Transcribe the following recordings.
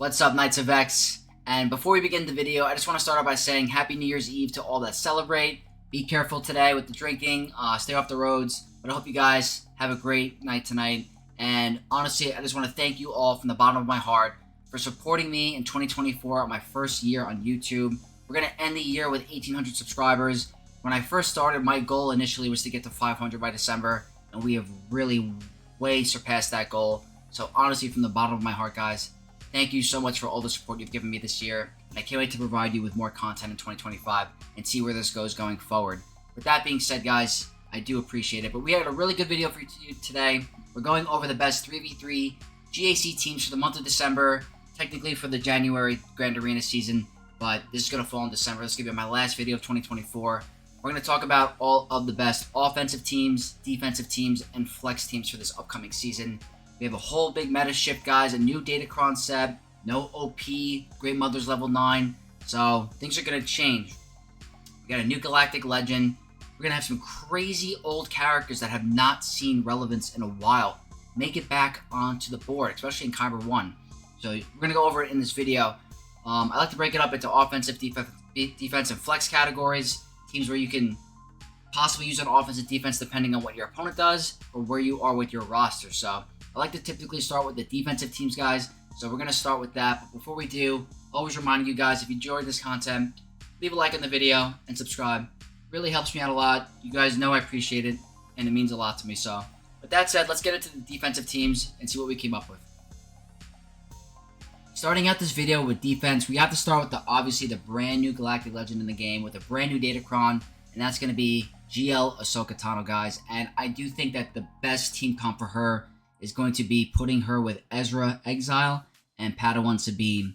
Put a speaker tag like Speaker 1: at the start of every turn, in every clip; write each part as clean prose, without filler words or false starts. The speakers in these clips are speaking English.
Speaker 1: What's up, Knights of X? And before we begin the video, I just want to start out by saying Happy New Year's Eve to all that celebrate. Be careful today with the drinking, stay off the roads, but I hope you guys have a great night tonight. And honestly, I just want to thank you all from the bottom of my heart for supporting me in 2024 my first year on YouTube. We're going to end the year with 1,800 subscribers. When I first started, my goal initially was to get to 500 by December, and we have really way surpassed that goal. So honestly, from the bottom of my heart, guys, thank you so much for all the support you've given me this year, and I can't wait to provide you with more content in 2025 and see where this goes going forward. With that being said, guys, I do appreciate it, but we had a really good video for you today. We're going over the best 3v3 GAC teams for the month of December, technically for the January Grand Arena season, but this is going to fall in December. This is going to be my last video of 2024. We're going to talk about all of the best offensive teams, defensive teams, and flex teams for this upcoming season. We have a whole big meta shift, guys, a new Datacron set, no OP, Great Mother's level 9, so things are going to change. We got a new Galactic Legend. We're going to have some crazy old characters that have not seen relevance in a while make it back onto the board, especially in Kyber 1. So we're going to go over it in this video. I like to break it up into offensive, defense, and flex categories, teams where you can possibly use an offensive defense depending on what your opponent does or where you are with your roster. So I like to typically start with the defensive teams, guys, so we're going to start with that. But before we do, always reminding you guys, if you enjoyed this content, leave a like on the video and subscribe. It really helps me out a lot. You guys know I appreciate it, and it means a lot to me. So with that said, let's get into the defensive teams and see what we came up with. Starting out this video with defense, we have to start with obviously the brand new Galactic Legend in the game with a brand new Datacron, and that's going to be GL Ahsoka Tano, guys. And I do think that the best team comp for her is going to be putting her with Ezra Exile and Padawan Sabine.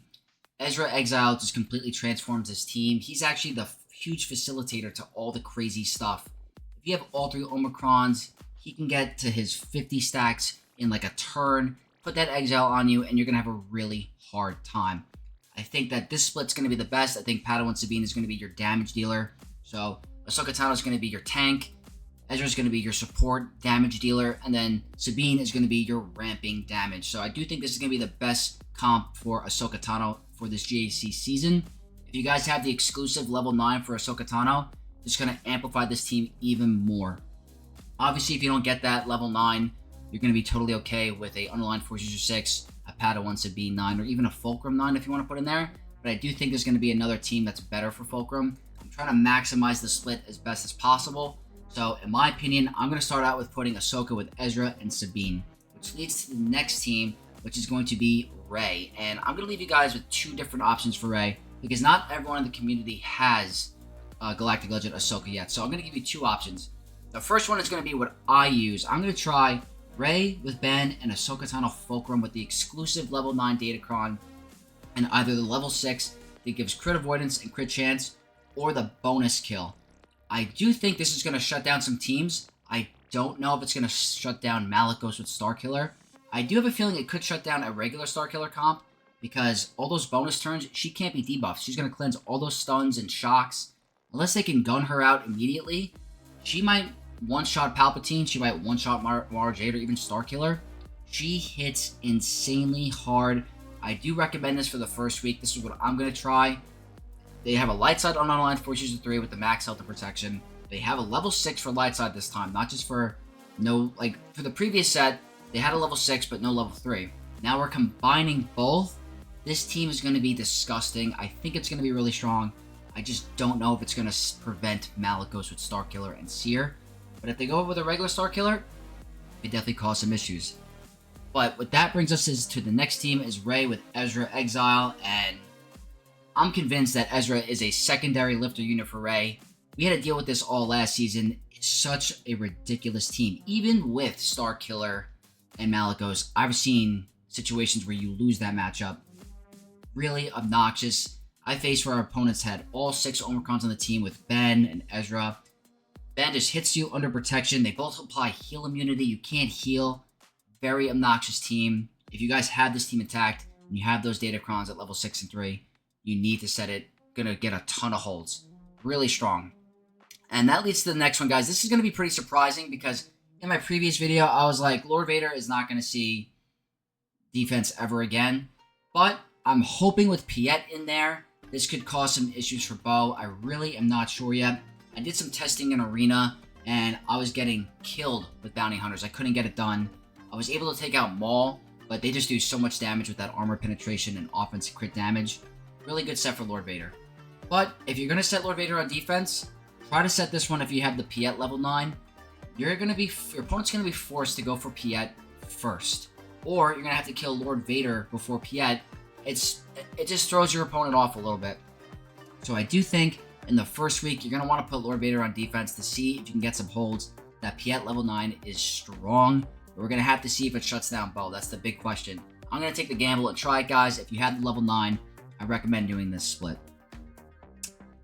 Speaker 1: Ezra Exile just completely transforms his team. He's actually the huge facilitator to all the crazy stuff. If you have all three Omicrons, he can get to his 50 stacks in like a turn, put that Exile on you, and you're going to have a really hard time. I think that this split's going to be the best. I think Padawan Sabine is going to be your damage dealer. So Ahsoka Tano is going to be your tank. Ezra is going to be your support damage dealer, and then Sabine is going to be your ramping damage. So I do think this is going to be the best comp for Ahsoka Tano for this GAC season. If you guys have the exclusive level 9 for Ahsoka Tano, it's going to amplify this team even more. Obviously, if you don't get that level 9, you're going to be totally okay with a Underlined Force User 6, a Padawan Sabine 9, or even a Fulcrum 9 if you want to put in there. But I do think there's going to be another team that's better for Fulcrum. I'm trying to maximize the split as best as possible. So, in my opinion, I'm going to start out with putting Ahsoka with Ezra and Sabine, which leads to the next team, which is going to be Rey. And I'm going to leave you guys with two different options for Rey, because not everyone in the community has Galactic Legend Ahsoka yet. So, I'm going to give you two options. The first one is going to be what I use. I'm going to try Rey with Ben and Ahsoka Tano Fulcrum with the exclusive level 9 Datacron, and either the level 6 that gives crit avoidance and crit chance, or the bonus kill. I do think this is going to shut down some teams. I don't know if it's going to shut down Malicos with Starkiller. I do have a feeling it could shut down a regular Starkiller comp, because all those bonus turns, she can't be debuffed. She's going to cleanse all those stuns and shocks. Unless they can gun her out immediately, she might one-shot Palpatine, she might one-shot Mara Jade, or even Starkiller. She hits insanely hard. I do recommend this for the first week. This is what I'm going to try. They have a light side on Underlined Force User 3 with the max health and protection. They have a level 6 for light side this time, not just for for the previous set, they had a level 6 but no level 3. Now we're combining both. This team is going to be disgusting. I think it's going to be really strong. I just don't know if it's going to prevent Malicos with Starkiller and Seer. But if they go with a regular Starkiller, it definitely cause some issues. But what that brings us to the next team is Rey with Ezra Exile, and I'm convinced that Ezra is a secondary lifter unit for Rey. We had to deal with this all last season. It's such a ridiculous team. Even with Starkiller and Malicos, I've seen situations where you lose that matchup. Really obnoxious. I faced where our opponents had all 6 Omicrons on the team with Ben and Ezra. Ben just hits you under protection. They both apply heal immunity. You can't heal. Very obnoxious team. If you guys have this team attacked and you have those Datacrons at level 6 and 3, you need to set it. Gonna get a ton of holds. Really strong. And that leads to the next one, guys. This is gonna be pretty surprising because in my previous video, I was like, Lord Vader is not gonna see defense ever again. But I'm hoping with Piet in there, this could cause some issues for Bo. I really am not sure yet. I did some testing in Arena, and I was getting killed with Bounty Hunters. I couldn't get it done. I was able to take out Maul, but they just do so much damage with that armor penetration and offensive crit damage. Really good set for Lord Vader. But if you're going to set Lord Vader on defense, try to set this one if you have the Piet level 9. Your opponent's going to be forced to go for Piet first. Or you're going to have to kill Lord Vader before Piet. It just throws your opponent off a little bit. So I do think in the first week, you're going to want to put Lord Vader on defense to see if you can get some holds. That Piet level 9 is strong. But we're going to have to see if it shuts down Bo. That's the big question. I'm going to take the gamble and try it, guys. If you have the level 9, I recommend doing this split.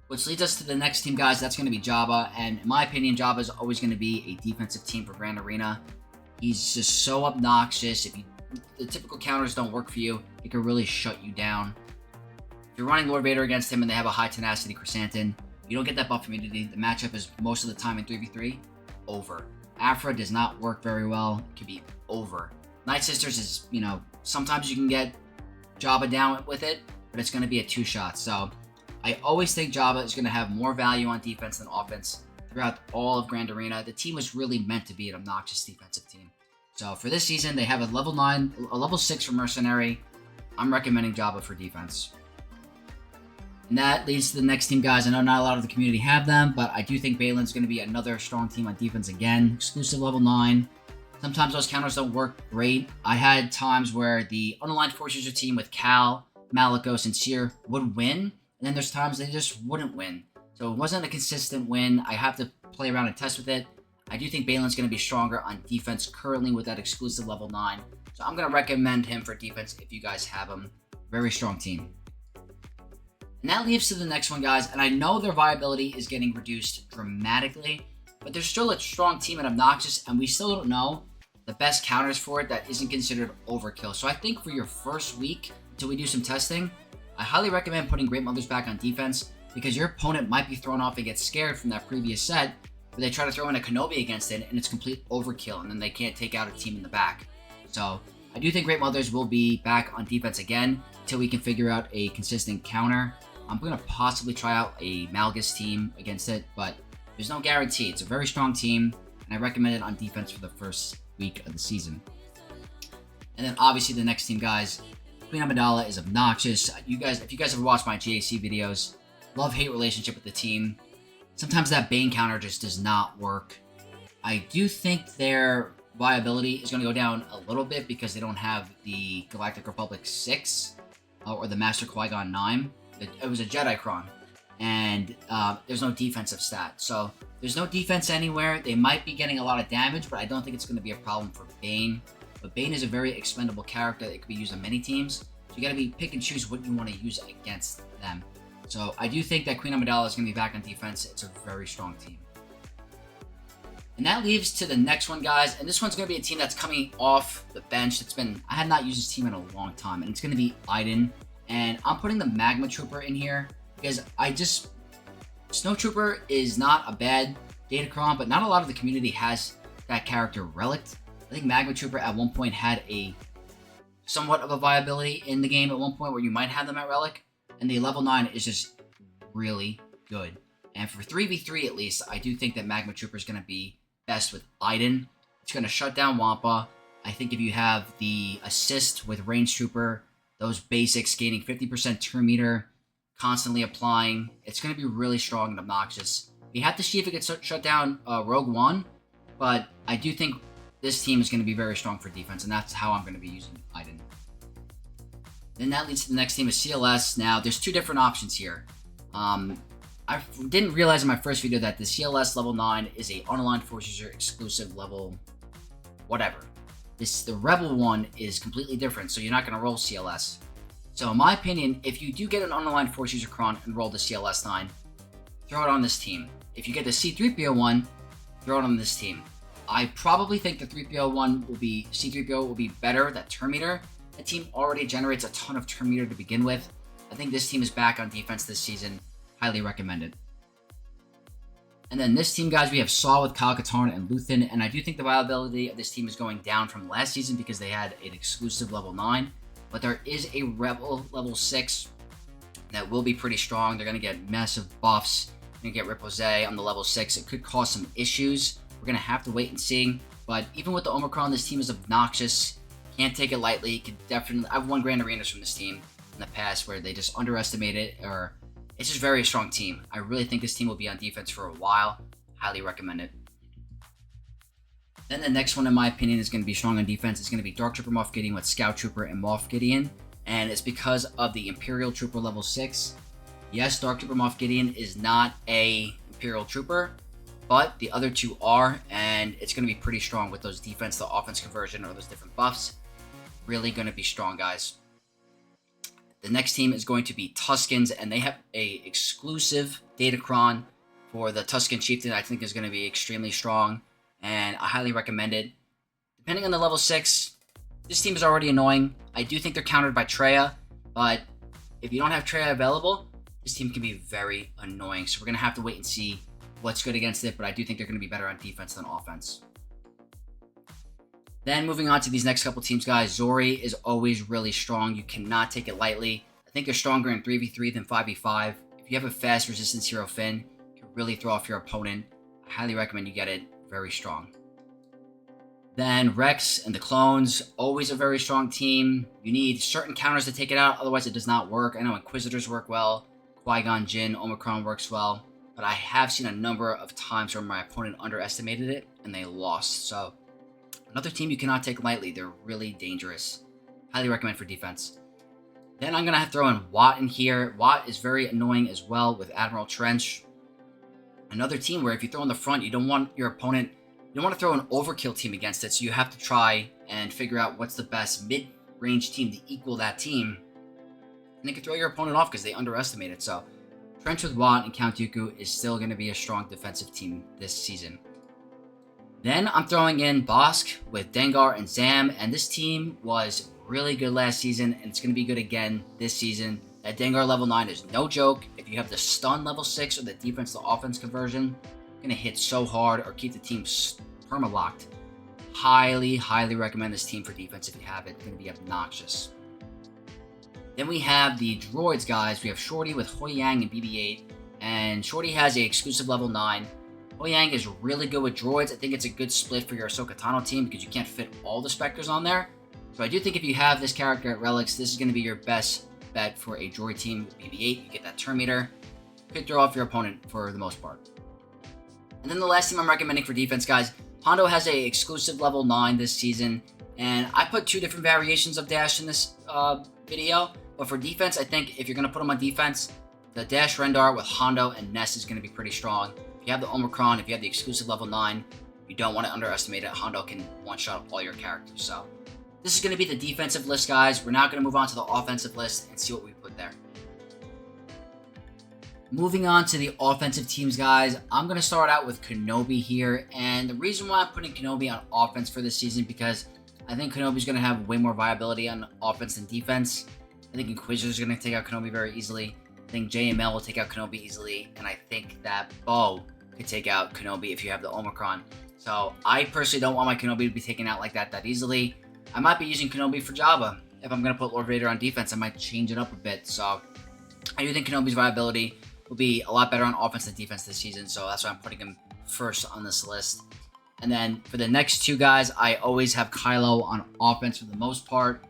Speaker 1: Which leads us to the next team, guys. That's going to be Jabba. And in my opinion, Jabba is always going to be a defensive team for Grand Arena. He's just so obnoxious. If the typical counters don't work for you, it can really shut you down. If you're running Lord Vader against him and they have a high tenacity Chrysanthemum, you don't get that buff immunity. The matchup is most of the time in 3v3 over. Afra does not work very well. It can be over. Night Sisters is, sometimes you can get Jabba down with it, but it's going to be a 2-shot. So I always think Jabba is going to have more value on defense than offense throughout all of Grand Arena. The team was really meant to be an obnoxious defensive team. So for this season, they have a level 6 for Mercenary. I'm recommending Jabba for defense. And that leads to the next team, guys. I know not a lot of the community have them, but I do think Balin's going to be another strong team on defense again. Exclusive level 9. Sometimes those counters don't work great. I had times where the unaligned Force User team with Cal, Malicos, and Seer would win, and then there's times they just wouldn't win. So it wasn't a consistent win. I have to play around and test with it. I do think Balin's going to be stronger on defense currently with that exclusive level 9. So I'm going to recommend him for defense if you guys have him. Very strong team. And that leads to the next one, guys. And I know their viability is getting reduced dramatically, but they're still a strong team and obnoxious, and we still don't know the best counters for it that isn't considered overkill. So I think for your first week, until we do some testing, I highly recommend putting Great Mothers back on defense, because your opponent might be thrown off and get scared from that previous set, where they try to throw in a Kenobi against it, and it's complete overkill, and then they can't take out a team in the back. So I do think Great Mothers will be back on defense again, until we can figure out a consistent counter. I'm going to possibly try out a Malgus team against it, but there's no guarantee. It's a very strong team, and I recommend it on defense for the first week of the season. And then obviously the next team, guys, Queen Amidala is obnoxious. If you guys ever watched my GAC videos, love-hate relationship with the team. Sometimes that Bane counter just does not work. I do think their viability is going to go down a little bit because they don't have the Galactic Republic 6 or the Master Qui-Gon 9. It was a Jedi Cron, and there's no defensive stat. So there's no defense anywhere. They might be getting a lot of damage, but I don't think it's going to be a problem for Bane. But Bane is a very expendable character that could be used on many teams. So you got to be pick and choose what you want to use against them. So I do think that Queen Amidala is going to be back on defense. It's a very strong team. And that leads to the next one, guys. And this one's going to be a team that's coming off the bench. I had not used this team in a long time, and it's going to be Iden. And I'm putting the Magma Trooper in here because Snow Trooper is not a bad Datacron, but not a lot of the community has that character relicked. I think Magma Trooper at one point had a somewhat of a viability in the game at one point where you might have them at relic, and the level 9 is just really good. And for 3v3 at least, I do think that Magma Trooper is going to be best with Iden. It's going to shut down Wampa. I think if you have the assist with Range Trooper, those basics, gaining 50% turn meter, constantly applying, it's going to be really strong and obnoxious. We have to see if it gets shut down Rogue One, but I do think this team is going to be very strong for defense, and that's how I'm going to be using Iden. Then that leads to the next team is CLS. Now, there's two different options here. I didn't realize in my first video that the CLS level 9 is a unaligned Force User exclusive level whatever. The Rebel one is completely different, so you're not going to roll CLS. So in my opinion, if you do get an unaligned Force User Cron and roll the CLS 9, throw it on this team. If you get the C-3PO one, throw it on this team. I probably think the C-3PO will be better, that turn meter. The team already generates a ton of turn meter to begin with. I think this team is back on defense this season. Highly recommended. And then this team, guys, we have Saw with Kyle Katarn and Luthen, and I do think the viability of this team is going down from last season because they had an exclusive level 9. But there is a Rebel level 6 that will be pretty strong. They're going to get massive buffs. They're going to get Ripose on the level 6. It could cause some issues. We're going to have to wait and see. But even with the Omicron, this team is obnoxious. Can't take it lightly. Could definitely. I've won Grand Arenas from this team in the past where they just underestimate it, or it's just very strong team. I really think this team will be on defense for a while. Highly recommend it. Then the next one, in my opinion, is going to be strong on defense. It's going to be Dark Trooper Moff Gideon with Scout Trooper and Moff Gideon. And it's because of the Imperial Trooper level 6. Yes, Dark Trooper Moff Gideon is not a Imperial Trooper, but the other two are, and it's going to be pretty strong with those defense to offense conversion or those different buffs. Really going to be strong, guys. The next team is going to be Tuskens, and they have a exclusive Datacron for the Tusken Chieftain. I think is going to be extremely strong, and I highly recommend it. Depending on the level 6, this team is already annoying. I do think they're countered by Traya, but if you don't have Traya available, this team can be very annoying. So we're going to have to wait and see what's good against it, but I do think they're going to be better on defense than offense. Then moving on to these next couple teams, guys. Zori is always really strong. You cannot take it lightly. I think they're stronger in 3v3 than 5v5. If you have a fast resistance hero Finn, you can really throw off your opponent. I highly recommend you get it. Very strong. Then Rex and the clones, always a very strong team. You need certain counters to take it out, otherwise it does not work. I know Inquisitors work well. Qui-Gon Jinn, Omicron works well. But I have seen a number of times where my opponent underestimated it and they lost. So another team you cannot take lightly. They're really dangerous. Highly recommend for defense. Then I'm going to have to throw in Watt in here. Watt is very annoying as well with Admiral Trench. Another team where if you throw in the front, you don't want your opponent, you don't want to throw an overkill team against it. So you have to try and figure out what's the best mid-range team to equal that team. And they can throw your opponent off because they underestimate it. So Trench with Watt and Count Dooku is still going to be a strong defensive team this season. Then I'm throwing in Bosk with Dengar and Zam, and this team was really good last season, and it's going to be good again this season. That Dengar level 9 is no joke. If you have the stun level 6 or the defense to offense conversion, you're going to hit so hard or keep the team perma-locked. Highly, highly recommend this team for defense if you have it. It's going to be obnoxious. Then we have the droids, guys. We have Shorty with Hoi Yang and BB-8, and Shorty has a exclusive level 9. Hoi Yang is really good with droids. I think it's a good split for your Ahsoka Tano team because you can't fit all the Spectres on there. So I do think if you have this character at Relics, this is going to be your best bet for a droid team with BB-8. You get that turn meter. You could throw off your opponent for the most part. And then the last team I'm recommending for defense, guys. Hondo has a exclusive level 9 this season. And I put 2 different variations of Dash in this video. But for defense, I think if you're going to put them on defense, the Dash Rendar with Hondo and Ness is going to be pretty strong. If you have the Omicron, if you have the exclusive level 9, you don't want to underestimate it. Hondo can one-shot all your characters. So this is going to be the defensive list, guys. We're now going to move on to the offensive list and see what we put there. Moving on to the offensive teams, guys. I'm going to start out with Kenobi here. And the reason why I'm putting Kenobi on offense for this season, because I think Kenobi's going to have way more viability on offense than defense. I think Inquisitor's going to take out Kenobi very easily. I think JML will take out Kenobi easily, and I think that Bo could take out Kenobi if you have the Omicron. So I personally don't want my Kenobi to be taken out like that easily. I might be using Kenobi for Jabba. If I'm going to put Lord Vader on defense, I might change it up a bit. So I do think Kenobi's viability will be a lot better on offense than defense this season, so that's why I'm putting him first on this list. And then for the next 2 guys, I always have Kylo on offense for the most part.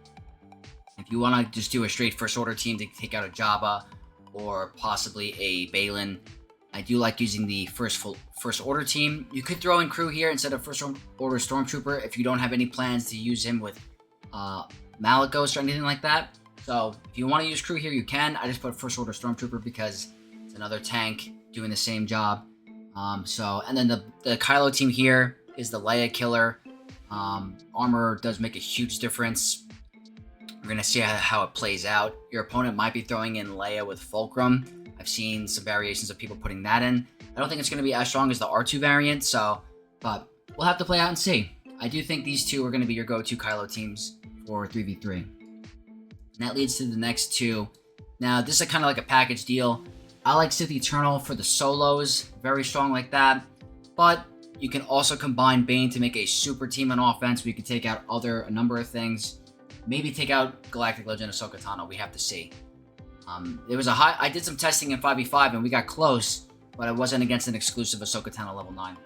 Speaker 1: If you want to just do a straight first order team to take out a Jabba or possibly a Balin, I do like using the first order team. You could throw in crew here instead of first order Stormtrooper if you don't have any plans to use him with Malagos or anything like that. So if you want to use crew here, you can. I just put first order Stormtrooper because it's another tank doing the same job. And then the Kylo team here is the Leia killer. Armor does make a huge difference. We're going to see how it plays out. Your opponent might be throwing in Leia with Fulcrum. I've seen some variations of people putting that in. I don't think it's going to be as strong as the R2 variant, but we'll have to play out and see. I do think these 2 are going to be your go-to Kylo teams for 3v3. And that leads to the next 2. Now, this is kind of like a package deal. I like Sith Eternal for the solos, very strong like that. But you can also combine Bane to make a super team on offense where you can take out a number of things. maybe take out Galactic Legend Ahsoka Tano. We have to see. There was a high. I did some testing in 5v5 and we got close, but I wasn't against an exclusive Ahsoka Tano level 9.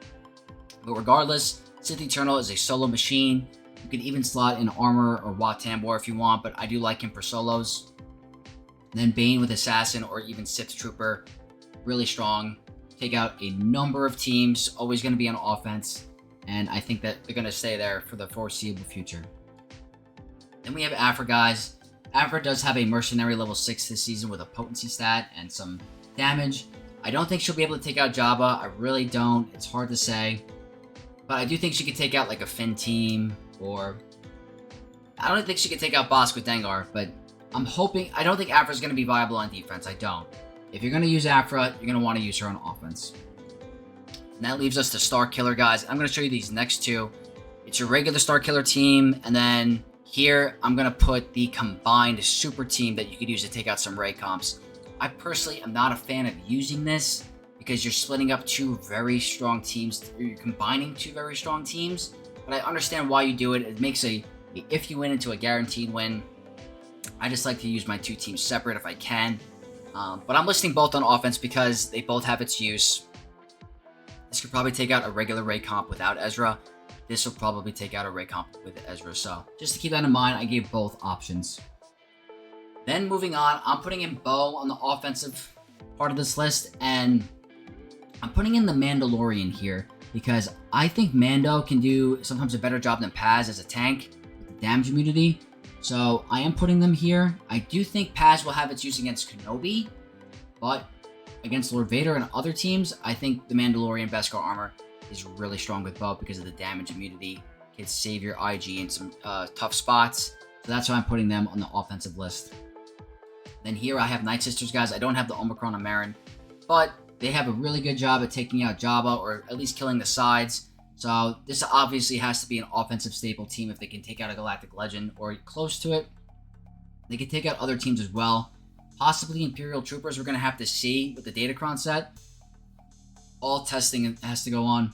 Speaker 1: But regardless, Sith Eternal is a solo machine. You could even slot in Armor or Wat Tambor if you want, but I do like him for solos. And then Bane with Assassin or even Sith Trooper, really strong. Take out a number of teams, always going to be on offense, and I think that they're going to stay there for the foreseeable future. Then we have Aphra, guys. Aphra does have a Mercenary level 6 this season with a potency stat and some damage. I don't think she'll be able to take out Jabba. I really don't. It's hard to say. But I do think she could take out like a Finn team, or I don't think she could take out Bossk with Dengar, but I'm hoping. I don't think Aphra's going to be viable on defense. I don't. If you're going to use Aphra, you're going to want to use her on offense. And that leaves us to Star Killer, guys. I'm going to show you these next two. It's your regular Star Killer team, and then here I'm going to put the combined super team that you could use to take out some Rey comps. I personally am not a fan of using this because you're splitting up two very strong teams. You're combining two very strong teams, but I understand why you do it. It makes a if you win into a guaranteed win. I just like to use my two teams separate if I can. But I'm listing both on offense because they both have its use. This could probably take out a regular Rey comp without Ezra. This will probably take out a Rey comp with Ezra. So just to keep that in mind, I gave both options. Then moving on, I'm putting in Bo on the offensive part of this list. And I'm putting in the Mandalorian here because I think Mando can do sometimes a better job than Paz as a tank with the damage immunity. So I am putting them here. I do think Paz will have its use against Kenobi, but against Lord Vader and other teams, I think the Mandalorian Beskar armor is really strong with Bo because of the damage immunity. Can save your IG in some tough spots. So that's why I'm putting them on the offensive list. Then here I have Night Sisters, guys. I don't have the Omicron on Marin, but they have a really good job at taking out Jabba or at least killing the sides. So this obviously has to be an offensive staple team if they can take out a Galactic Legend or close to it. They can take out other teams as well. Possibly Imperial Troopers, we're going to have to see with the Datacron set. All testing has to go on.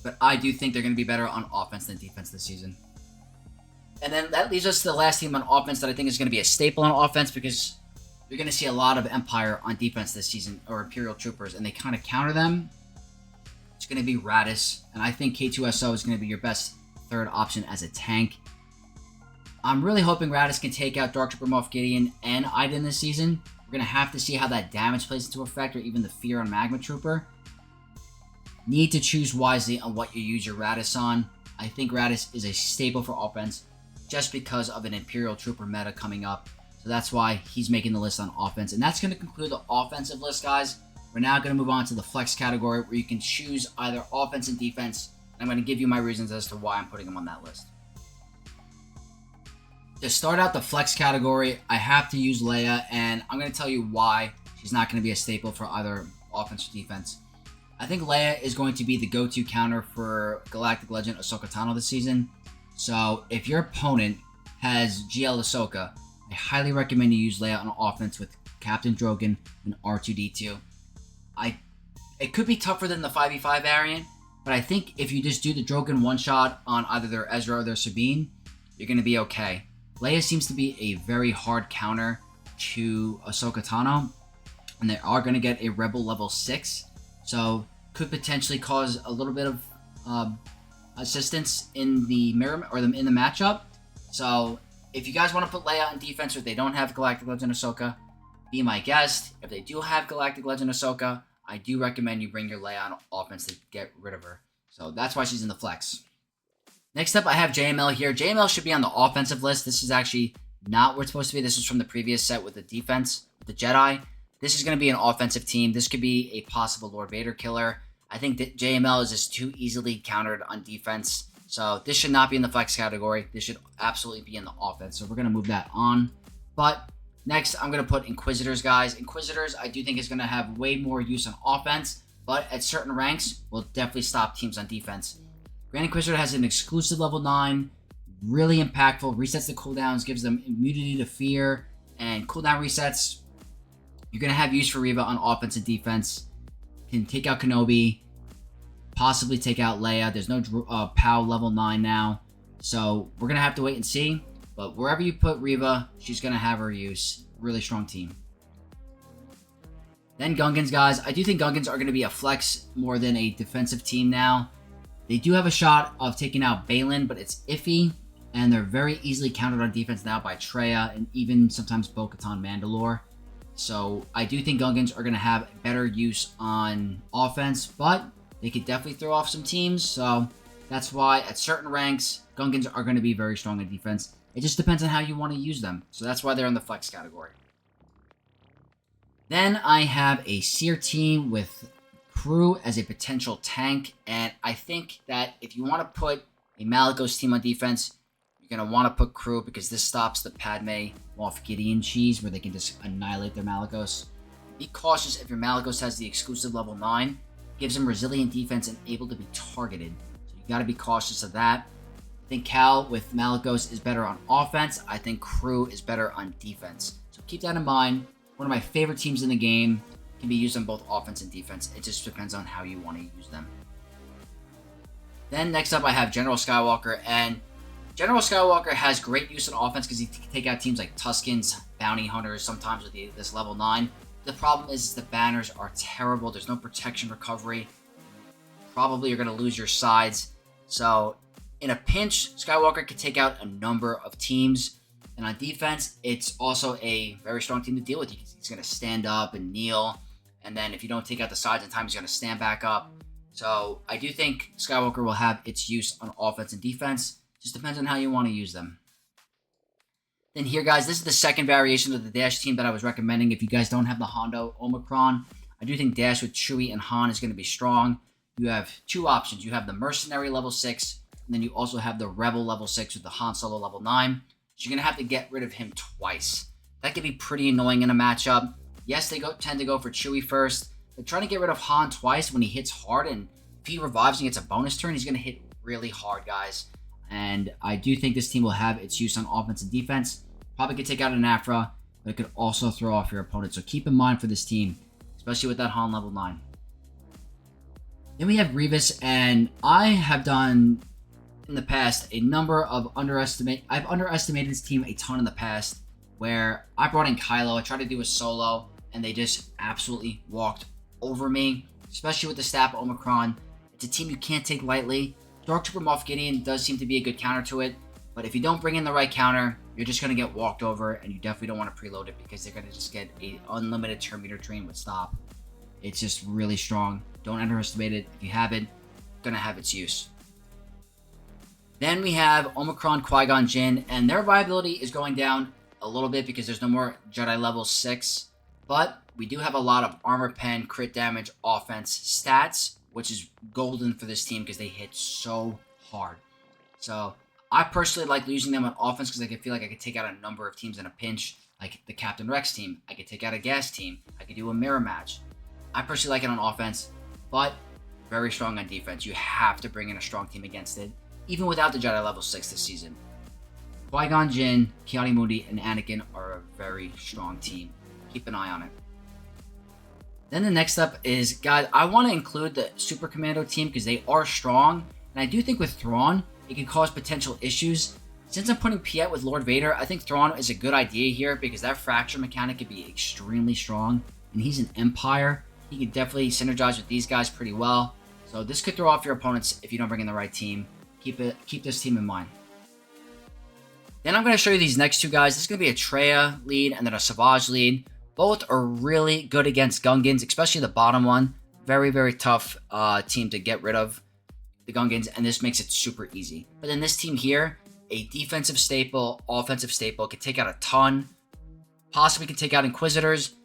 Speaker 1: But I do think they're going to be better on offense than defense this season. And then that leaves us to the last team on offense that I think is going to be a staple on offense because you're going to see a lot of Empire on defense this season, or Imperial Troopers, and they kind of counter them. It's going to be Raddus, and I think K2SO is going to be your best third option as a tank. I'm really hoping Raddus can take out Dark Trooper Moff Gideon and Iden this season. We're going to have to see how that damage plays into effect, or even the fear on Magma Trooper. Need to choose wisely on what you use your Raddus on. I think Raddus is a staple for offense just because of an Imperial Trooper meta coming up. So that's why he's making the list on offense. And that's going to conclude the offensive list, guys. We're now going to move on to the flex category where you can choose either offense and defense. And I'm going to give you my reasons as to why I'm putting them on that list. To start out the flex category, I have to use Leia, and I'm going to tell you why she's not going to be a staple for either offense or defense. I think Leia is going to be the go-to counter for Galactic Legend Ahsoka Tano this season. So if your opponent has GL Ahsoka, I highly recommend you use Leia on offense with Captain Drogon and R2-D2. It could be tougher than the 5v5 variant, but I think if you just do the Drogon one-shot on either their Ezra or their Sabine, you're going to be okay. Leia seems to be a very hard counter to Ahsoka Tano, and they are going to get a Rebel level 6, so could potentially cause a little bit of assistance in the mirror or in the matchup. So if you guys want to put Leia on defense or if they don't have Galactic Legend Ahsoka, be my guest. If they do have Galactic Legend Ahsoka, I do recommend you bring your Leia on offense to get rid of her. So that's why she's in the flex. Next up, I have JML here. JML should be on the offensive list. This is actually not where it's supposed to be. This is from the previous set with the defense, with the Jedi. This is going to be an offensive team. This could be a possible Lord Vader killer. I think that JML is just too easily countered on defense. So this should not be in the flex category. This should absolutely be in the offense. So we're going to move that on. But next, I'm going to put Inquisitors, guys. Inquisitors, I do think is going to have way more use on offense. But at certain ranks, will definitely stop teams on defense. Grand Inquisitor has an exclusive level 9. Really impactful. Resets the cooldowns. Gives them immunity to fear. And cooldown resets. You're going to have use for Reva on offense and defense. Can take out Kenobi. Possibly take out Leia. There's no POW level 9 now. So we're going to have to wait and see. But wherever you put Reva, she's going to have her use. Really strong team. Then Gungans, guys. I do think Gungans are going to be a flex more than a defensive team now. They do have a shot of taking out Balin, but it's iffy. And they're very easily countered on defense now by Treya and even sometimes Bo-Katan Mandalore. So I do think Gungans are going to have better use on offense, but they could definitely throw off some teams. So that's why at certain ranks, Gungans are going to be very strong in defense. It just depends on how you want to use them. So that's why they're in the flex category. Then I have a Seer team with Crew as a potential tank. And I think that if you want to put a Malygos team on defense, you're going to want to put Crew because this stops the Padme Moff Gideon cheese where they can just annihilate their Malygos. Be cautious if your Malygos has the exclusive level 9. Gives them resilient defense and able to be targeted. So you got to be cautious of that. I think Cal with Malygos is better on offense. I think Crew is better on defense. So keep that in mind. One of my favorite teams in the game. Can be used on both offense and defense. It just depends on how you want to use them. Then next up I have General Skywalker. And General Skywalker has great use on offense because he can take out teams like Tuskens, Bounty Hunters, sometimes with this level 9. The problem is the banners are terrible. There's no protection recovery. Probably you're going to lose your sides. So in a pinch, Skywalker can take out a number of teams. And on defense, it's also a very strong team to deal with. He's going to stand up and kneel. And then if you don't take out the sides in time, he's going to stand back up. So I do think Skywalker will have its use on offense and defense. Just depends on how you want to use them. Then here, guys, this is the second variation of the Dash team that I was recommending. If you guys don't have the Hondo Omicron, I do think Dash with Chewie and Han is going to be strong. You have two options. You have the Mercenary level 6, and then you also have the Rebel level 6 with the Han Solo level 9. So you're going to have to get rid of him twice. That could be pretty annoying in a matchup. Yes, they tend to go for Chewie first, but trying to get rid of Han twice when he hits hard, and if he revives and gets a bonus turn, he's going to hit really hard, guys. And I do think this team will have its use on offense and defense. Probably could take out an Afra, but it could also throw off your opponent. So keep in mind for this team, especially with that Han level 9. Then we have Grievous, and I have done in the past a number of I've underestimated this team a ton in the past, where I brought in Kylo. I tried to do a solo, and they just absolutely walked over me, especially with the Staff Omicron. It's a team you can't take lightly. Dark Trooper Moff Gideon does seem to be a good counter to it, but if you don't bring in the right counter, you're just going to get walked over, and you definitely don't want to preload it because they're going to just get an unlimited turn meter train with stop. It's just really strong. Don't underestimate it. If you have it, it's going to have its use. Then we have Omicron Qui-Gon Jinn, and their viability is going down a little bit because there's no more Jedi level 6, but we do have a lot of armor pen, crit damage, offense stats, which is golden for this team because they hit so hard. So I personally like using them on offense because I feel like I could take out a number of teams in a pinch, like the Captain Rex team. I could take out a gas team. I could do a mirror match. I personally like it on offense, but very strong on defense. You have to bring in a strong team against it, even without the Jedi level 6 this season. Qui-Gon Jinn, Ki-Adi-Mundi, and Anakin are a very strong team. Keep an eye on it. Then the next up is, guys, I want to include the Super Commando team because they are strong. And I do think with Thrawn, it can cause potential issues. Since I'm putting Piet with Lord Vader, I think Thrawn is a good idea here because that fracture mechanic could be extremely strong. And he's an Empire. He could definitely synergize with these guys pretty well. So this could throw off your opponents if you don't bring in the right team. Keep this team in mind. Then I'm going to show you these next two guys. This is going to be a Treya lead and then a Savage lead. Both are really good against Gungans, especially the bottom one. Very, very tough team to get rid of, the Gungans, and this makes it super easy. But then this team here, a defensive staple, offensive staple, can take out a ton. Possibly can take out Inquisitors.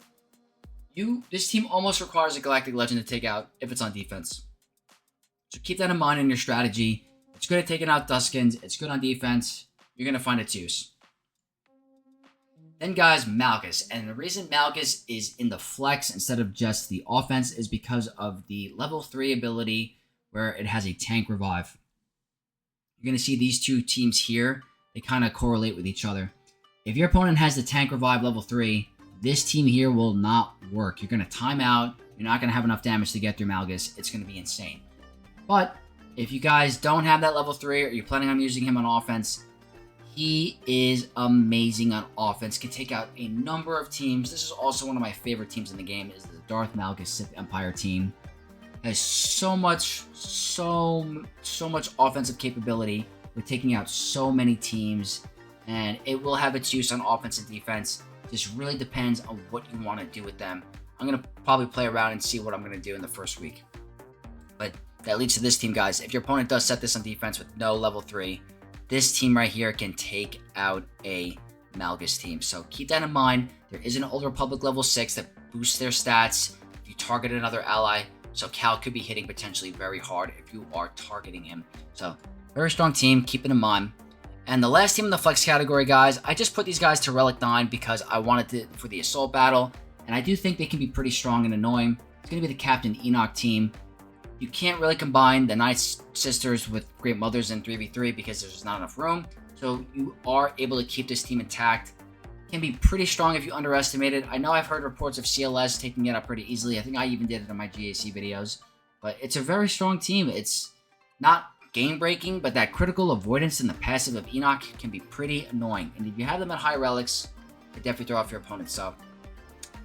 Speaker 1: This team almost requires a Galactic Legend to take out if it's on defense. So keep that in mind in your strategy. It's good at taking out Tuskens. It's good on defense. You're going to find its use. Then, guys, Malgus. And the reason Malgus is in the flex instead of just the offense is because of the level 3 ability where it has a tank revive. You're going to see these two teams here. They kind of correlate with each other. If your opponent has the tank revive level 3, this team here will not work. You're going to time out. You're not going to have enough damage to get through Malgus. It's going to be insane. But if you guys don't have that level 3 or you're planning on using him on offense, He is amazing on offense, can take out a number of teams. This is also one of my favorite teams in the game, is the Darth Malgus Sith Empire team. Has so much offensive capability with taking out so many teams, and it will have its use on offense and defense. Just really depends on what you want to do with them. I'm going to probably play around and see what I'm going to do in the first week. But that leads to this team, guys. If your opponent does set this on defense with no level 3, this team right here can take out a Malgus team. So keep that in mind. There is an Old Republic level 6 that boosts their stats if you target another ally. So Cal could be hitting potentially very hard if you are targeting him. So very strong team, keep it in mind. And the last team in the flex category, guys, I just put these guys to Relic 9 because I wanted it for the assault battle. And I do think they can be pretty strong and annoying. It's going to be the Captain Enoch team. You can't really combine the Night Sisters with Great Mothers in 3v3 because there's not enough room. So you are able to keep this team intact. Can be pretty strong if you underestimate it. I know I've heard reports of CLS taking it up pretty easily. I think I even did it in my GAC videos. But it's a very strong team. It's not game-breaking, but that critical avoidance in the passive of Enoch can be pretty annoying. And if you have them at high relics, it definitely throw off your opponent. So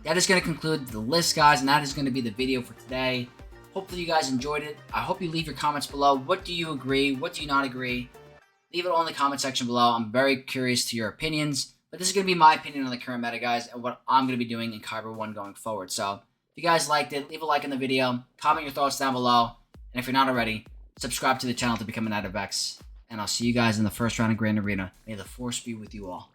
Speaker 1: that is going to conclude the list, guys, and that is going to be the video for today. Hopefully you guys enjoyed it. I hope you leave your comments below. What do you agree? What do you not agree? Leave it all in the comment section below. I'm very curious to your opinions. But this is going to be my opinion on the current meta, guys, and what I'm going to be doing in Kyber 1 going forward. So, if you guys liked it, leave a like on the video, comment your thoughts down below, and if you're not already, subscribe to the channel to become an Knight of X. And I'll see you guys in the first round of Grand Arena. May the Force be with you all.